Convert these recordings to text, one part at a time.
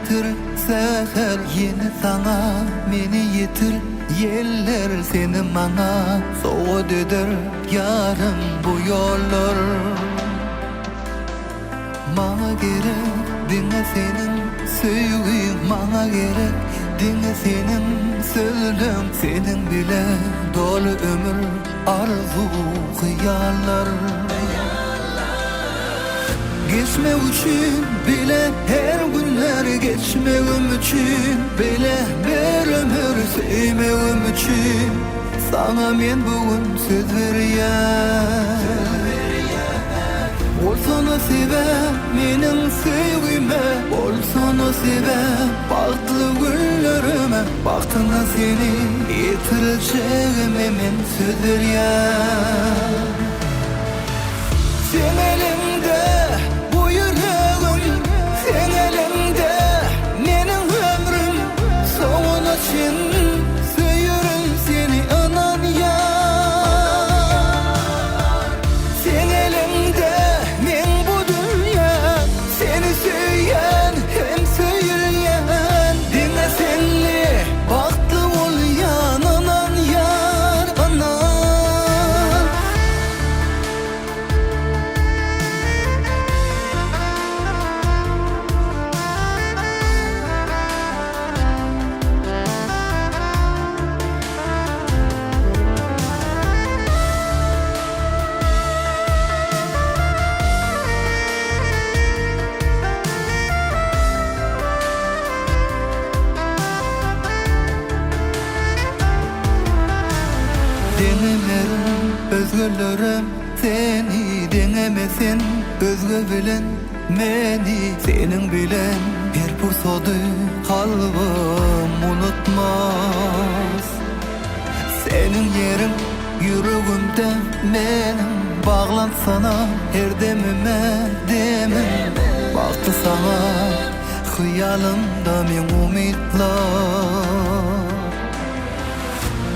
getir seher yeni sana meni yetir yeller seni bana soğut eder yarım bu yollar. Bana gerek dinle senin sevgin, bana gerek dinle senin sözün, senin bile dolu ömür arzu hıyarlar. Geçme için bile her günler geçmem için bile bir ömür sevmem için sana men bugün söz veriyem. Olsana sebep menin sevgime, olsana sebep baktlı günlerime, baktına seni yitireceğime men söz veriyem. Sen elimde bu yüreğim, sen elimde menin ömrüm, sonun için söyürüm seni anan yar. Sen elimde men bu dünya, seni söyleyen hem söyleyen, dinle senli baktlı ol yan anan yar anan. Denemerim özgürlürüm seni, denemesin özgür bilen meni, senin bilen bir pusodu kalbim unutmaz. Senin yerin yüreğimde benim, bağlan sana her demime demim, baktı sana hıyalımda men umutlar.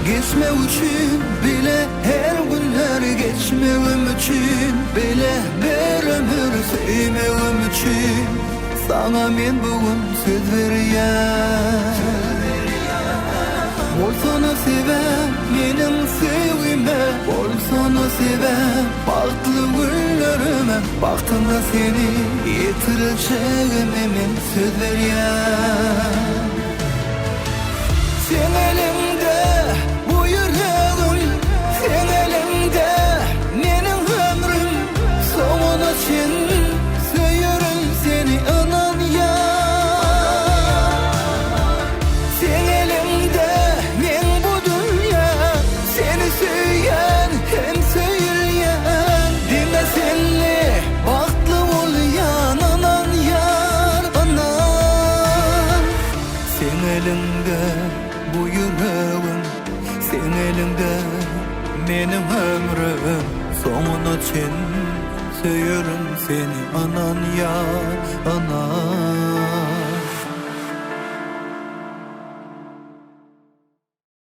Geçme için bile her günler geçmem için bile bir ömür sevmem için sana men bugün söz veriyem. Olsana sebep menin sevgime, olsana sebep baktlı günlerime, baktığımda seni yitireceğime men söz veriyem. Sen elimde bu yüreğim, sen elimde menin ömrüm, sonun için söyürüm seni anan yar. Sen elimde men bu dünya, seni söyleyen hem söyleyen, dinle senli baktlı ol yan anan yar anan. Sen elimde bu yüreğim, sen elinde benim ömrüm, sonun için söyürüm seni anan yar anan.